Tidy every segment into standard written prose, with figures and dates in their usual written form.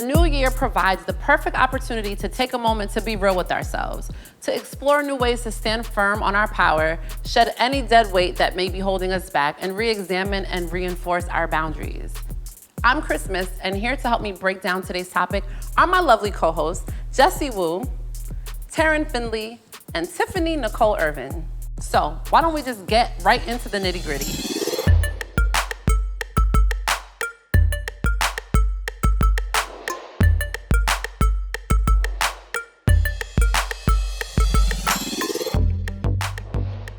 The new year provides the perfect opportunity to take a moment to be real with ourselves, to explore new ways to stand firm on our power, shed any dead weight that may be holding us back, and re-examine and reinforce our boundaries. I'm Christmas, and here to help me break down today's topic are my lovely co-hosts, Jessie Woo, Taryn Finley, and Tiffany Nicole Ervin. So why don't we just get right into the nitty-gritty?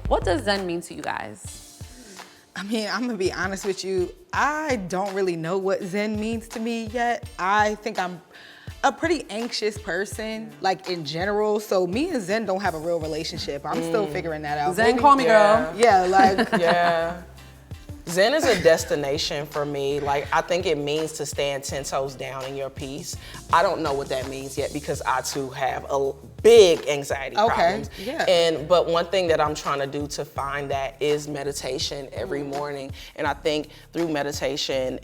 What does Zen mean to you guys? I mean, I'm gonna be honest with you. I don't really know what Zen means to me yet. I think I'm a pretty anxious person, like in general. So me and Zen don't have a real relationship. I'm still figuring that out. Zen, call me girl. Yeah, like. Yeah. Zen is a destination for me. Like, I think it means to stand 10 toes down in your piece. I don't know what that means yet because I too have a big anxiety problems. Yeah. But one thing that I'm trying to do to find that is meditation every morning. And I think through meditation,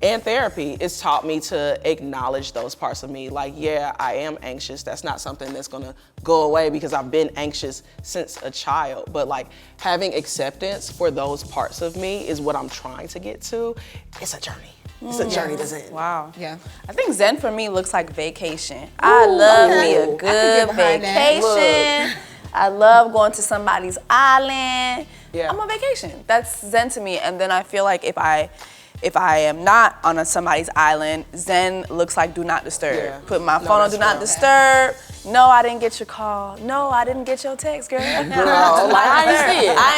and therapy, it's taught me to acknowledge those parts of me. Like, yeah, I am anxious. That's not something that's gonna go away because I've been anxious since a child. But like having acceptance for those parts of me is what I'm trying to get to. It's a journey. It's a journey to Zen. Wow. Yeah. I think Zen for me looks like vacation. I love me a good vacation. I love going to somebody's island. Yeah. I'm on vacation. That's Zen to me. And then I feel like if I am not on somebody's island, Zen looks like do not disturb. Yeah. Put my phone on do not disturb. No, I didn't get your call. No, I didn't get your text, girl. Like, I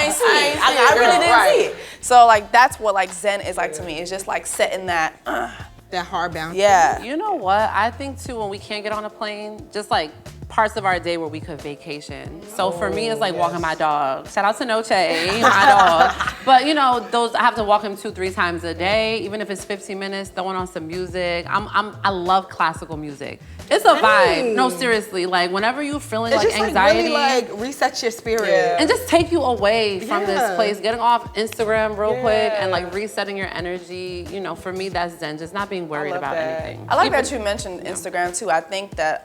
ain't see it. I really didn't see it. So like that's what like Zen is like to me. It's just like setting that. That hard boundary. Yeah. You know what? I think too, when we can't get on a plane, just like parts of our day where we could vacation. So for me, it's like walking my dog. Shout out to Noche, my dog. But you know, those I have to walk him 2-3 times a day, even if it's 15 minutes, throwing on some music. I love classical music. It's a vibe. No, seriously. Like whenever you're feeling It's like just anxiety, like really like resets your spirit. Yeah. and just take you away from this Yeah. place, getting off Instagram real quick and like resetting your energy. You know, for me, that's Zen. Just not being worried love about that. anything. I like that you mentioned Instagram too. I think that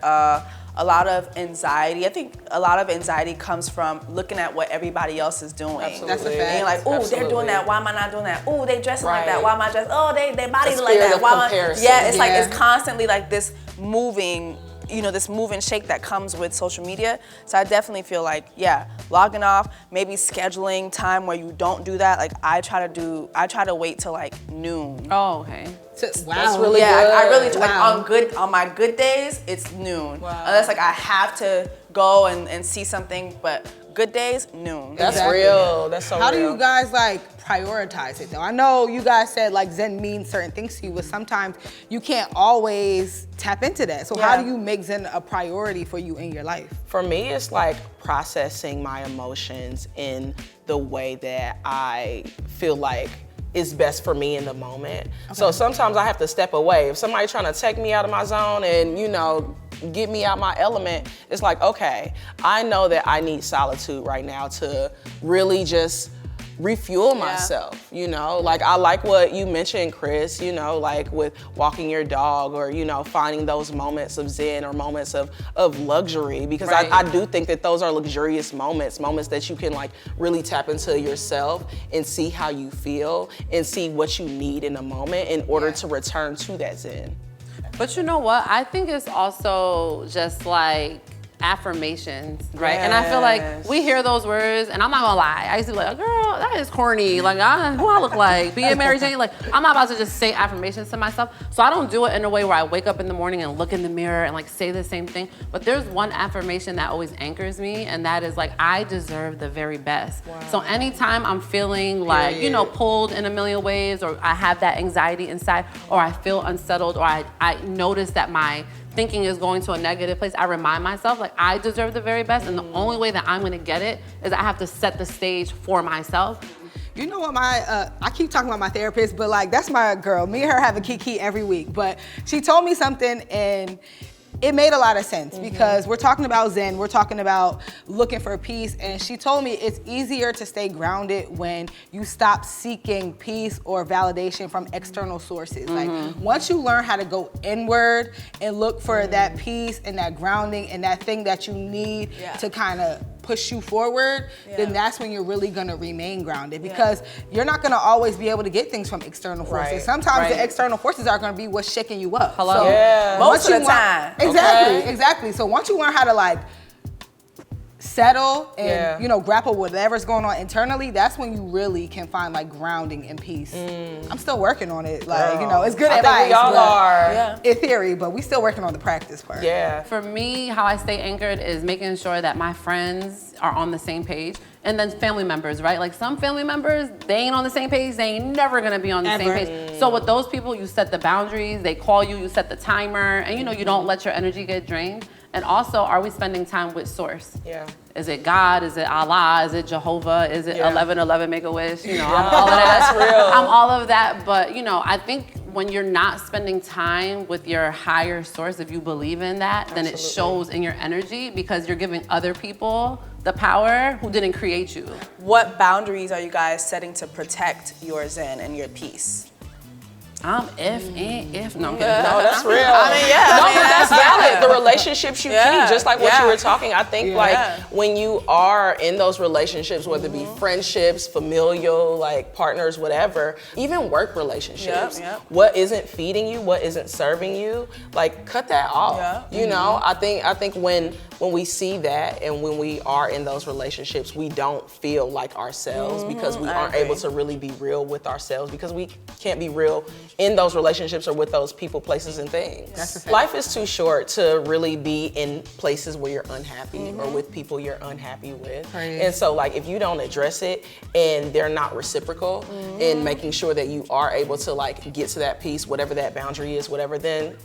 a lot of anxiety comes from looking at what everybody else is doing. Absolutely. That's a fact. And you're like, oh, they're doing that. Why am I not doing that? Oh, they dressing like that. Right. Why am I dressed? Oh, they body The like spirit that. of Why am I? comparison. Yeah, it's like Yeah. it's constantly like this moving. You know, this move and shake that comes with social media. So I definitely feel like, yeah, logging off, maybe scheduling time where you don't do that. Like I try to wait till like noon. Oh, okay. Wow. That's really Yeah, good. I really like Wow. on my good days, it's noon. Wow. Unless like I have to go and see something, but good days, noon. That's Exactly. real. That's so How real. do you guys like prioritize it though? I know you guys said like Zen means certain things to you, but sometimes you can't always tap into that. So how Yeah. do you make Zen a priority for you in your life? For me, it's like processing my emotions in the way that I feel like is best for me in the moment. So sometimes I have to step away. If somebody's trying to take me out of my zone and, you know, get me out my element, it's like, okay, I know that I need solitude right now to really just refuel myself, you know? Like, I like what you mentioned, Chris, you know, like with walking your dog or, you know, finding those moments of Zen or moments of luxury, because I do think that those are luxurious moments that you can like really tap into yourself and see how you feel and see what you need in the moment in order to return to that Zen. But you know what? I think it's also just like affirmations, right? And I feel like we hear those words, and I'm not gonna lie, I used to be like, girl, that is corny. Like, who I look like? Being Mary Jane, like, I'm not about to just say affirmations to myself. So I don't do it in a way where I wake up in the morning and look in the mirror and like say the same thing. But there's one affirmation that always anchors me, and that is like, I deserve the very best. Wow. So anytime I'm feeling like, you know, pulled in a million ways, or I have that anxiety inside, or I feel unsettled, or I notice that my thinking is going to a negative place, I remind myself like I deserve the very best, and the only way that I'm gonna get it is I have to set the stage for myself. You know what, I keep talking about my therapist, but like that's my girl. Me and her have a kiki every week, but she told me something and it made a lot of sense because we're talking about Zen, we're talking about looking for peace, and she told me it's easier to stay grounded when you stop seeking peace or validation from external sources. Like once you learn how to go inward and look for that peace and that grounding and that thing that you need to kind of push you forward, then that's when you're really gonna remain grounded because you're not gonna always be able to get things from external forces. Sometimes the external forces are gonna be what's shaking you up. Hello? So Most of the time. Exactly. So once you learn how to like settle and you know grapple with whatever's going on internally, that's when you really can find like grounding and peace. I'm still working on it. Like you know, it's good advice. I think we all are. In theory, but we still working on the practice part. Yeah. For me, how I stay anchored is making sure that my friends are on the same page. And then family members, right? Like some family members, they ain't on the same page. They ain't never gonna be on the same page. So with those people, you set the boundaries. They call you, you set the timer, and you know you don't let your energy get drained. And also, are we spending time with Source? Yeah. Is it God? Is it Allah? Is it Jehovah? Is it 1111 Make-A-Wish? You know, I'm all of that. That's real. I'm all of that. But you know, I think when you're not spending time with your higher source, if you believe in that, then it shows in your energy because you're giving other people the power who didn't create you. What boundaries are you guys setting to protect your Zen and your peace? No, I'm kidding. No, that's real. I mean, But that's valid. The relationships you keep, just like what you were talking. I think like when you are in those relationships, whether it be friendships, familial, like partners, whatever, even work relationships, what isn't feeding you, what isn't serving you, like cut that off. You know, I think when we see that and when we are in those relationships, we don't feel like ourselves because we aren't able to really be real with ourselves because we can't be real in those relationships or with those people, places, and things. Life is too short to really be in places where you're unhappy or with people you're unhappy with. And so like if you don't address it and they're not reciprocal in making sure that you are able to like get to that peace, whatever that boundary is, whatever, then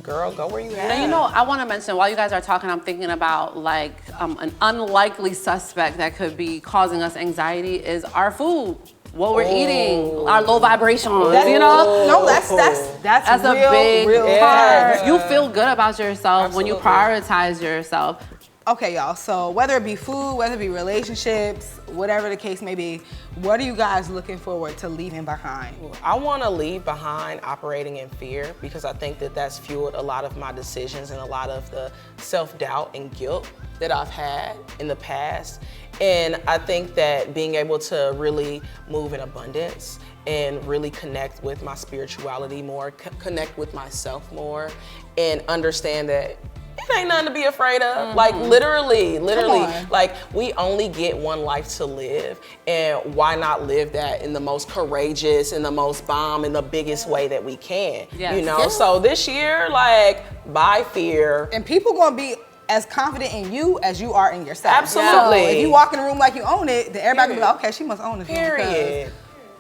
girl, go where you at. And you know, I want to mention, while you guys are talking, I'm thinking about like an unlikely suspect that could be causing us anxiety is our food. What we're eating, our low vibrations, you know? No, that's a big part. You feel good about yourself when you prioritize yourself. Okay, y'all, so whether it be food, whether it be relationships, whatever the case may be, what are you guys looking forward to leaving behind? I want to leave behind operating in fear because I think that that's fueled a lot of my decisions and a lot of the self-doubt and guilt that I've had in the past. And I think that being able to really move in abundance and really connect with my spirituality more, connect with myself more, and understand that it ain't nothing to be afraid of. Like literally, like we only get one life to live, and why not live that in the most courageous and the most bomb and the biggest way that we can, you know? So this year, like, buy fear. And people gonna be as confident in you as you are in yourself. Absolutely. So if you walk in the room like you own it, then everybody gonna be like, okay, she must own it.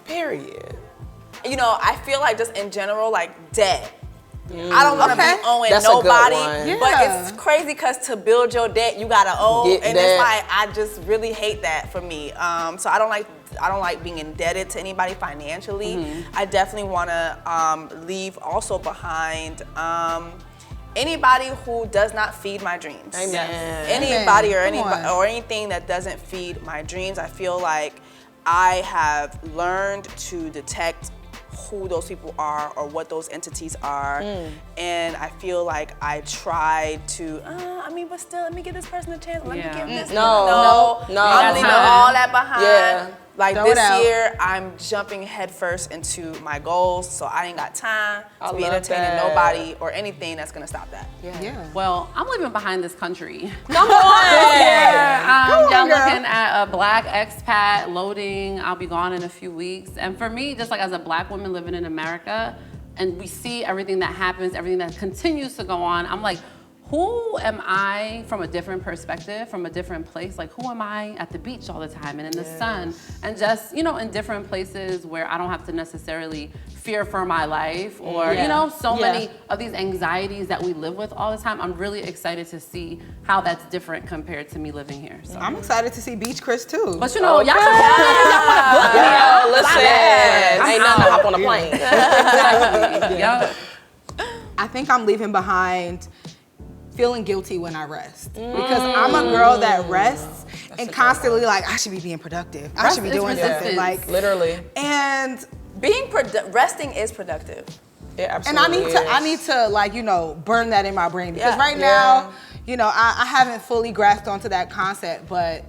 Period. You know, I feel like just in general, like debt. I don't want to be owing That's nobody, a good one. but it's crazy because to build your debt, you gotta owe, and it's like I just really hate that for me. So I don't like being indebted to anybody financially. I definitely want to leave also behind anybody who does not feed my dreams. Amen. Anybody or anything that doesn't feed my dreams. I feel like I have learned to detect who those people are or what those entities are, and I feel like I tried to, but still, let me give this person a chance. Let me give this. No. I'm leaving all that behind. Like this year, I'm jumping headfirst into my goals, so I ain't got time to be entertaining nobody or anything that's gonna stop that. Well, I'm leaving behind this country. Come on! Y'all looking at a black expat loading. I'll be gone in a few weeks. And for me, just like as a black woman living in America, and we see everything that happens, everything that continues to go on, I'm like, who am I from a different perspective, from a different place? Like, who am I at the beach all the time and in the sun? And just, you know, in different places where I don't have to necessarily fear for my life or, you know, so many of these anxieties that we live with all the time. I'm really excited to see how that's different compared to me living here. So I'm excited to see Beach Chris too. But you know, y'all can book me. Listen, ain't nothing to hop on a plane. Exactly. I think I'm leaving behind feeling guilty when I rest. Because I'm a girl that rests and constantly like, I should be being productive. I should be doing something. Like, literally. And resting is productive. Yeah, and absolutely. I need to like, you know, burn that in my brain. Because right now, you know, I haven't fully grasped onto that concept, but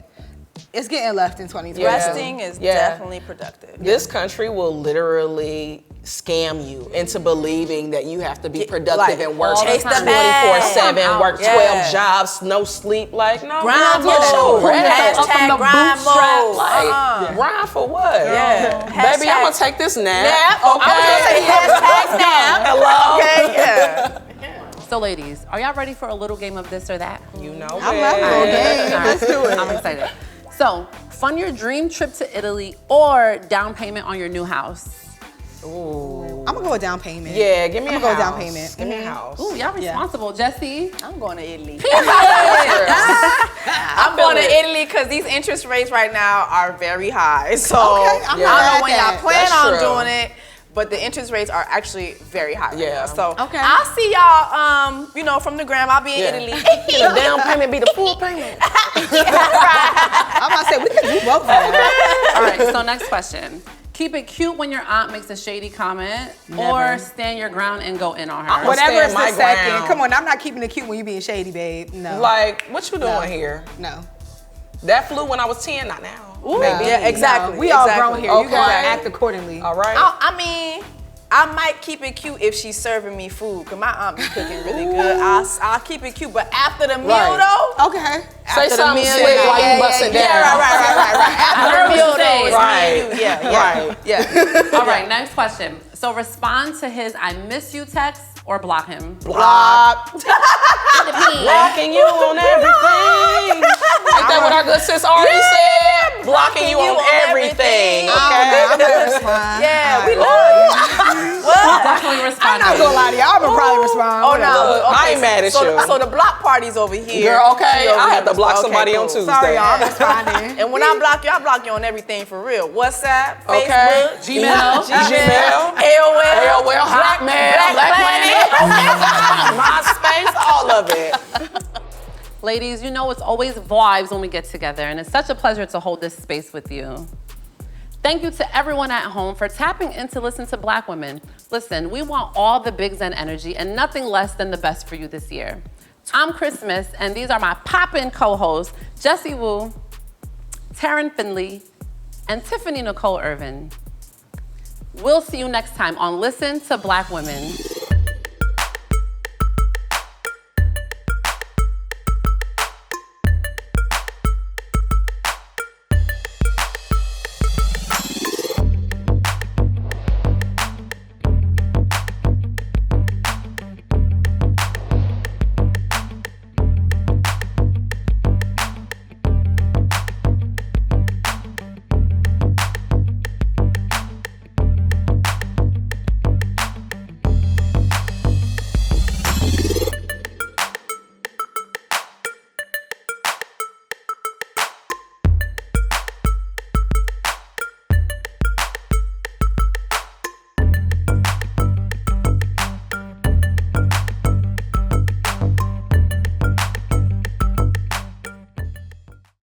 it's getting left in 2020. Resting is definitely productive. This country will literally scam you into believing that you have to be productive and work 24/7, work 12 jobs, no sleep. Like, no, grind mode. Hashtag grind mode. Like, grind for what? Yeah. Baby, I'm gonna take this nap. Okay. I was gonna say hashtag nap. Hello. Okay, yeah. So ladies, are y'all ready for a little game of this or that? You know I love the game. Let's do it. I'm excited. So, fund your dream trip to Italy or down payment on your new house. Ooh. I'm gonna go with down payment. Yeah, give me a house. I'm gonna go down payment. Give me a house. Ooh, y'all responsible. Jesse? I'm going to Italy. I'm going to Italy because these interest rates right now are very high. So I'm I don't know when y'all plan That's on true. doing it, but the interest rates are actually very high right now. So I'll see y'all, you know, from the gram. I'll be in Italy. Can a down payment be the full payment? I'm about to say, we can do both now. All right, so next question. Keep it cute when your aunt makes a shady comment or stand your ground and go in on her? Whatever is my the second. ground. Come on, I'm not keeping it cute when you being shady, babe. No. Like, what you doing here? No. That flew when I was 10, not now. Ooh, Maybe. yeah, exactly. No. We all grown here. You Okay. gotta act accordingly. All right. I mean, I might keep it cute if she's serving me food, because my aunt be cooking really good. I'll keep it cute, but after the meal, though, Okay. Say something slick while you busting down. right. After the meal, though, it's Right. me and you. Yeah. All right, next question. So respond to his I miss you text or block him. Block. Blocking you on everything. Ain't that what our good sis already said? Blocking you on everything. Okay. I'm gonna respond. Yeah, we love you. Definitely respond. I'm not gonna lie to you. I'm gonna probably respond. Oh, no. Look, I ain't mad at you. So the block party's over here. Girl, okay. She over I here. had to block Okay, somebody cool. on Tuesday. Sorry, y'all. I'm responding. And when I block you on everything for real. WhatsApp, Okay. Facebook, Gmail. Gmail. AOL, Hotmail, Black Planet. MySpace, all of it. Ladies, you know it's always vibes when we get together, and it's such a pleasure to hold this space with you. Thank you to everyone at home for tapping in to listen to Black women. Listen, we want all the big Zen energy and nothing less than the best for you this year. I'm Christmas, and these are my pop-in co-hosts, Jessie Woo, Taryn Finley, and Tiffany Nicole Ervin. We'll see you next time on Listen to Black Women.